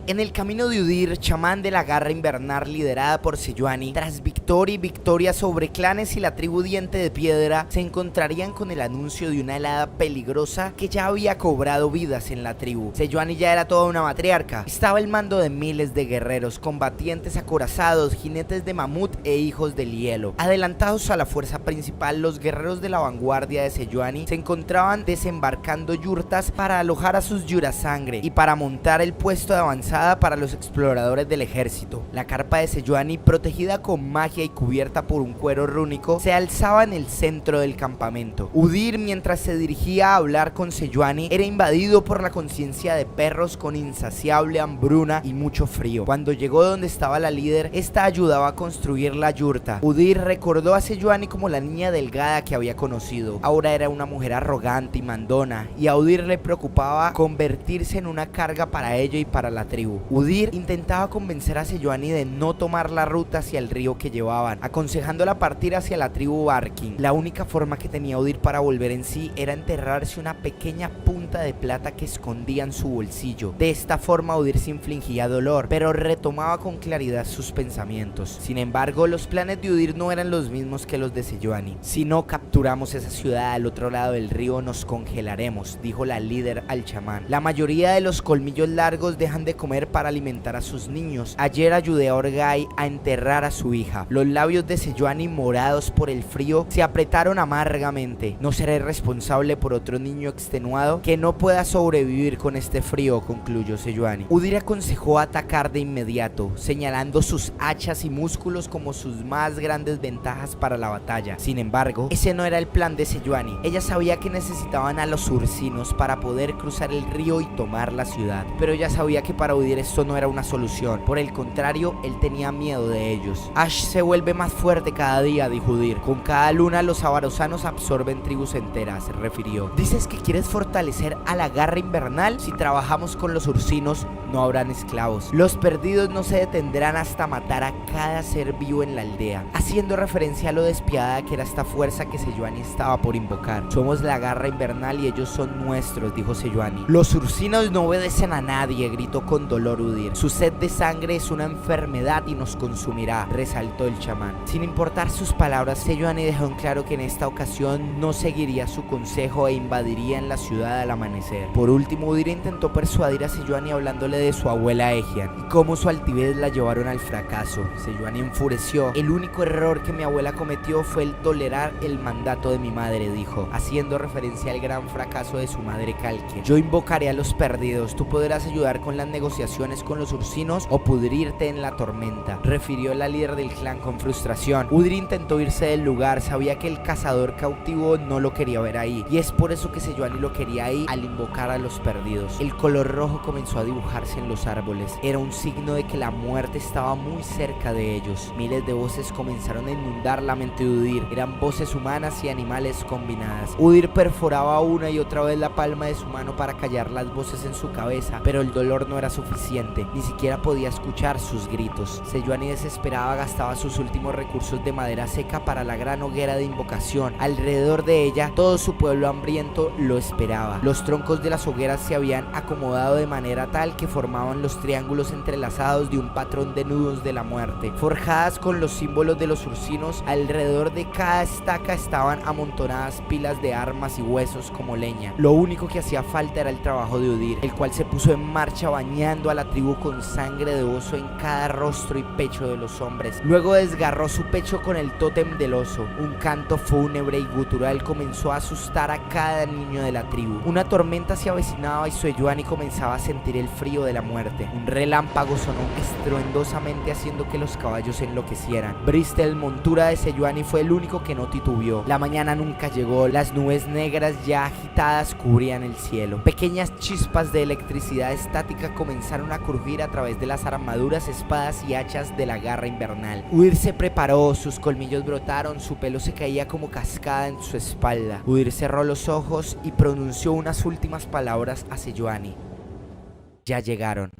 En el camino de Udir, chamán de la Garra Invernal liderada por Sejuani, tras victoria y victoria sobre clanes y la tribu Diente de Piedra, se encontrarían con el anuncio de una helada peligrosa que ya había cobrado vidas en la tribu. Sejuani ya era toda una matriarca. Estaba al mando de miles de guerreros, combatientes acorazados, jinetes de mamut e hijos del hielo. Adelantados a la fuerza principal, los guerreros de la vanguardia de Sejuani se encontraban desembarcando yurtas para alojar a sus yurasangre y para montar el puesto de avanzada para los exploradores del ejército. La carpa de Sejuani, protegida con magia y cubierta por un cuero rúnico, se alzaba en el centro del campamento. Udir, mientras se dirigía a hablar con Sejuani, era invadido por la conciencia de perros con insaciable hambruna y mucho frío. Cuando llegó donde estaba la líder, esta ayudaba a construir la yurta. Udir recordó a Sejuani como la niña delgada que había conocido. Ahora era una mujer arrogante y mandona, y a Udir le preocupaba convertirse en una carga para ella y para la tribu. Udir intentaba convencer a Sejuani de no tomar la ruta hacia el río que llevaban, aconsejándola partir hacia la tribu Barking. La única forma que tenía Udir para volver en sí era enterrarse una pequeña punta de plata que escondía en su bolsillo. De esta forma Udir se infligía dolor, pero retomaba con claridad sus pensamientos. Sin embargo, los planes de Udir no eran los mismos que los de Sejuani. Si no capturamos esa ciudad al otro lado del río, nos congelaremos, dijo la líder al chamán. La mayoría de los colmillos largos dejan de comer para alimentar a sus niños. Ayer ayudé a Orgai a enterrar a su hija. Los labios de Sejuani, morados por el frío, se apretaron amargamente. No seré responsable por otro niño extenuado que no pueda sobrevivir con este frío, concluyó Sejuani. Udir aconsejó atacar de inmediato, señalando sus hachas y músculos como sus más grandes ventajas para la batalla. Sin embargo, ese no era el plan de Sejuani. Ella sabía que necesitaban a los ursinos para poder cruzar el río y tomar la ciudad, pero ella sabía que para Udir esto no era una solución. Por el contrario, él tenía miedo de ellos. Ash se vuelve más fuerte cada día, dijo Udir. Con cada luna los avarosanos absorben tribus enteras, se refirió. ¿Dices que quieres fortalecer a la Garra Invernal? Si trabajamos con los ursinos, no habrán esclavos. Los perdidos no se detendrán hasta matar a cada ser vivo en la aldea, haciendo referencia a lo despiadada que era esta fuerza que Sejuani estaba por invocar. Somos la Garra Invernal y ellos son nuestros, dijo Sejuani. Los ursinos no obedecen a nadie, gritó con dolor Udir. Su sed de sangre es una enfermedad y nos consumirá, resaltó el chamán. Sin importar sus palabras, Sejuani dejó en claro que en esta ocasión no seguiría su consejo e invadiría en la ciudad al amanecer. Por último, Udir intentó persuadir a Sejuani hablándole de su abuela Egian y cómo su altivez la llevaron al fracaso. Sejuani enfureció. El único error que mi abuela cometió fue el tolerar el mandato de mi madre, dijo, haciendo referencia al gran fracaso de su madre Kalkia. Yo invocaré a los perdidos, tú podrás ayudar con las negociaciones con los ursinos o pudrirte en la tormenta, refirió la líder del clan con frustración. Udir intentó irse del lugar, sabía que el cazador cautivo no lo quería ver ahí, y es por eso que Sejuani lo quería ahí al invocar a los perdidos. El color rojo comenzó a dibujarse en los árboles, era un signo de que la muerte estaba muy cerca de ellos. Miles de voces comenzaron a inundar la mente de Udir, eran voces humanas y animales combinadas. Udir perforaba una y otra vez la palma de su mano para callar las voces en su cabeza, pero el dolor no era suficiente, ni siquiera podía escuchar sus gritos. Sejuani desesperada gastaba sus últimos recursos de madera seca para la gran hoguera de invocación. Alrededor de ella, todo su pueblo hambriento lo esperaba. Los troncos de las hogueras se habían acomodado de manera tal que formaban los triángulos entrelazados de un patrón de nudos de la muerte. Forjadas con los símbolos de los ursinos, alrededor de cada estaca estaban amontonadas pilas de armas y huesos como leña. Lo único que hacía falta era el trabajo de Udir, el cual se puso en marcha bañando a la tribu con sangre de oso en cada rostro y pecho de los hombres. Luego desgarró su pecho con el tótem del oso. Un canto fúnebre y gutural comenzó a asustar a cada niño de la tribu. Una tormenta se avecinaba y Sejuani comenzaba a sentir el frío de la muerte. Un relámpago sonó estruendosamente haciendo que los caballos enloquecieran. Bristel, montura de Sejuani, fue el único que no titubeó. La mañana nunca llegó, las nubes negras ya agitadas cubrían el cielo. Pequeñas chispas de electricidad estática comenzaron a crujir a través de las armaduras, espadas y hachas de la Garra Invernal. Udir se preparó, sus colmillos brotaron, su pelo se caía como cascada en su espalda. Udir cerró los ojos y pronunció unas últimas palabras a Sejuani. Ya llegaron.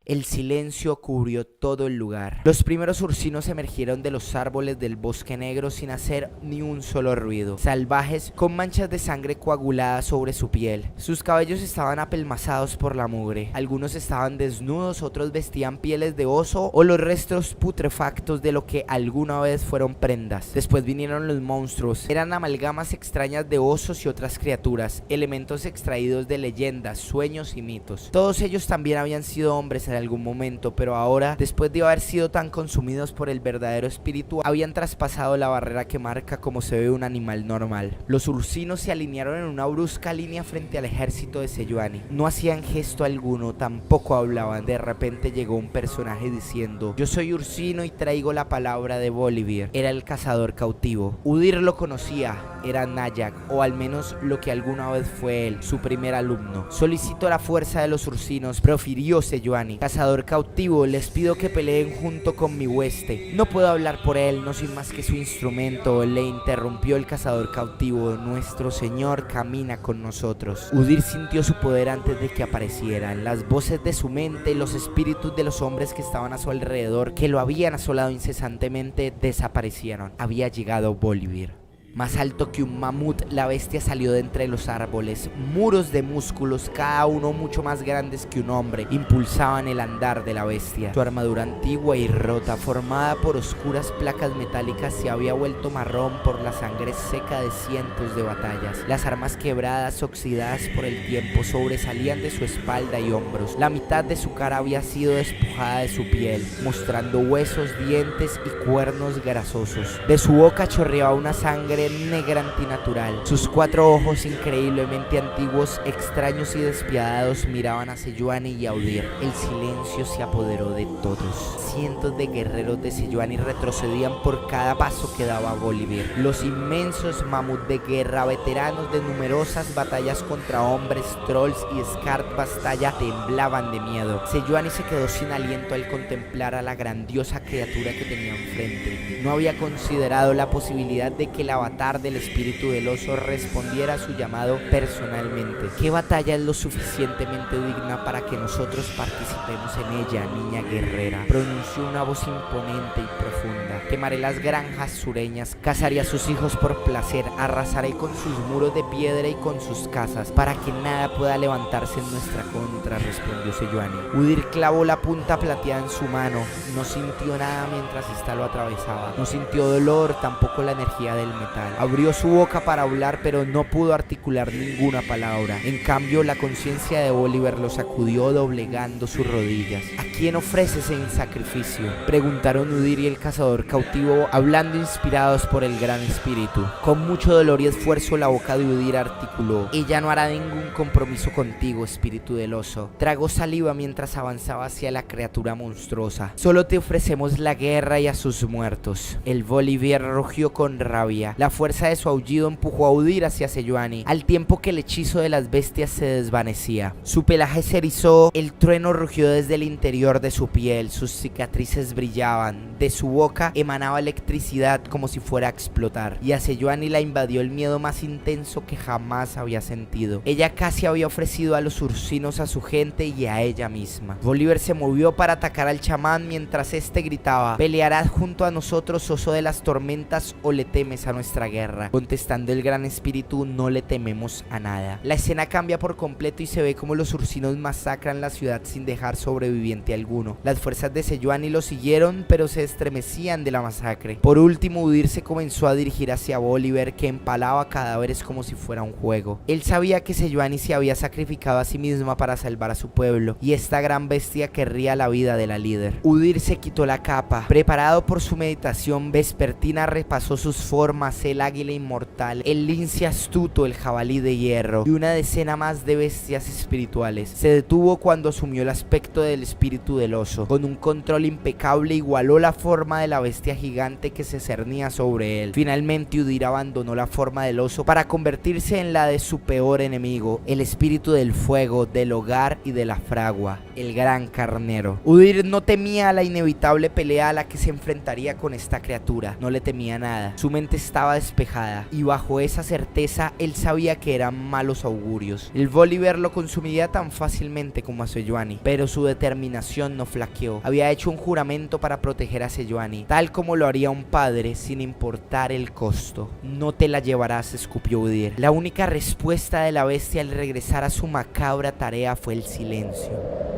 El silencio cubrió todo el lugar. Los primeros ursinos emergieron de los árboles del bosque negro sin hacer ni un solo ruido, salvajes, con manchas de sangre coagulada sobre su piel. Sus cabellos estaban apelmazados por la mugre. Algunos estaban desnudos, otros vestían pieles de oso o los restos putrefactos de lo que alguna vez fueron prendas. Después vinieron los monstruos. Eran amalgamas extrañas de osos y otras criaturas, elementos extraídos de leyendas, sueños y mitos. Todos ellos también habían sido hombres en algún momento, pero ahora, después de haber sido tan consumidos por el verdadero espíritu, habían traspasado la barrera que marca cómo se ve un animal normal. Los ursinos se alinearon en una brusca línea frente al ejército de Sejuani. No hacían gesto alguno, tampoco hablaban. De repente llegó un personaje diciendo: yo soy ursino y traigo la palabra de Bolívar. Era el cazador cautivo. Udyr lo conocía, era Nayak, o al menos lo que alguna vez fue él, su primer alumno. Solicito la fuerza de los ursinos, profirió Sejuani. Cazador cautivo, les pido que peleen junto con mi hueste. No puedo hablar por él, no soy más que su instrumento, le interrumpió el cazador cautivo. Nuestro señor camina con nosotros. Udyr sintió su poder antes de que aparecieran. Las voces de su mente, los espíritus de los hombres que estaban a su alrededor, que lo habían asolado incesantemente, desaparecieron. Había llegado Bolívar. Más alto que un mamut, la bestia salió de entre los árboles. Muros de músculos, cada uno mucho más grandes que un hombre, impulsaban el andar de la bestia. Su armadura antigua y rota, formada por oscuras placas metálicas, se había vuelto marrón por la sangre seca de cientos de batallas. Las armas quebradas, oxidadas por el tiempo, sobresalían de su espalda y hombros. La mitad de su cara había sido despojada de su piel, mostrando huesos, dientes y cuernos grasosos. De su boca chorreaba una sangre negra antinatural. Sus 4 ojos increíblemente antiguos, extraños y despiadados miraban a Sejuani y a Udyr. El silencio se apoderó de todos. Cientos de guerreros de Sejuani retrocedían por cada paso que daba Bolívar. Los inmensos mamuts de guerra, veteranos de numerosas batallas contra hombres, trolls y Skard Bastaya, temblaban de miedo. Sejuani se quedó sin aliento al contemplar a la grandiosa criatura que tenía enfrente. No había considerado la posibilidad de que el avatar del espíritu del oso respondiera a su llamado personalmente. ¿Qué batalla es lo suficientemente digna para que nosotros participemos en ella, niña guerrera? Pronunció una voz imponente y profunda. Quemaré las granjas sureñas, cazaré a sus hijos por placer, arrasaré con sus muros de piedra y con sus casas, para que nada pueda levantarse en nuestra contra, respondió Sejuani. Udyr clavó la punta plateada en su mano. No sintió nada mientras ésta lo atravesaba. No sintió dolor, tampoco la energía del metal. Abrió su boca para hablar, pero no pudo articular ninguna palabra. En cambio, la conciencia de Bolívar lo sacudió doblegando sus rodillas. ¿A quién ofreces en sacrificio?, preguntaron Udyr y el cazador cautivo, hablando inspirados por el gran espíritu. Con mucho dolor y esfuerzo, la boca de Udyr articuló: ella no hará ningún compromiso contigo, espíritu del oso. Tragó saliva mientras avanzaba hacia la criatura monstruosa. Solo te ofrecemos la guerra y a sus muertos. El Bolívar rugió con rabia. La fuerza de su aullido empujó a Udyr hacia Sejuani, al tiempo que el hechizo de las bestias se desvanecía. Su pelaje se erizó, el trueno rugió desde el interior de su piel, sus cicatrices brillaban, de su boca emanaba electricidad como si fuera a explotar, y a Sejuani la invadió el miedo más intenso que jamás había sentido. Ella casi había ofrecido a los ursinos a su gente y a ella misma. Bolívar se movió para atacar al chamán mientras este gritaba: ¿pelearás junto a nosotros, oso de las tormentas, o le temes a nuestra guerra? Contestando el gran espíritu: no le tememos a nada. La escena cambia por completo y se ve como los ursinos masacran la ciudad sin dejar sobreviviente alguno. Las fuerzas de Sejuani lo siguieron, pero se estremecían de la masacre. Por último, Udyr se comenzó a dirigir hacia Bolívar, que empalaba cadáveres como si fuera un juego. Él sabía que Sejuani se había sacrificado a sí misma para salvar a su pueblo, y esta gran bestia querría la vida de la líder. Udyr se quitó la capa. Preparado por su meditación vespertina, repasó sus formas: el águila inmortal, el lince astuto, el jabalí de hierro y una decena más de bestias espirituales. Se detuvo cuando asumió el aspecto del espíritu del oso. Con un control impecable igualó la forma de la bestia gigante que se cernía sobre él. Finalmente Udyr abandonó la forma del oso para convertirse en la de su peor enemigo, el espíritu del fuego, del hogar y de la fragua, el gran carnero. Udyr no temía la inevitable pelea a la que se enfrentaría con esta criatura. No le temía nada. Su mente estaba estaba despejada, y bajo esa certeza él sabía que eran malos augurios. El Bolívar lo consumiría tan fácilmente como a Sejuani, pero su determinación no flaqueó. Había hecho un juramento para proteger a Sejuani, tal como lo haría un padre sin importar el costo. No te la llevarás, escupió Udyr. La única respuesta de la bestia al regresar a su macabra tarea fue el silencio.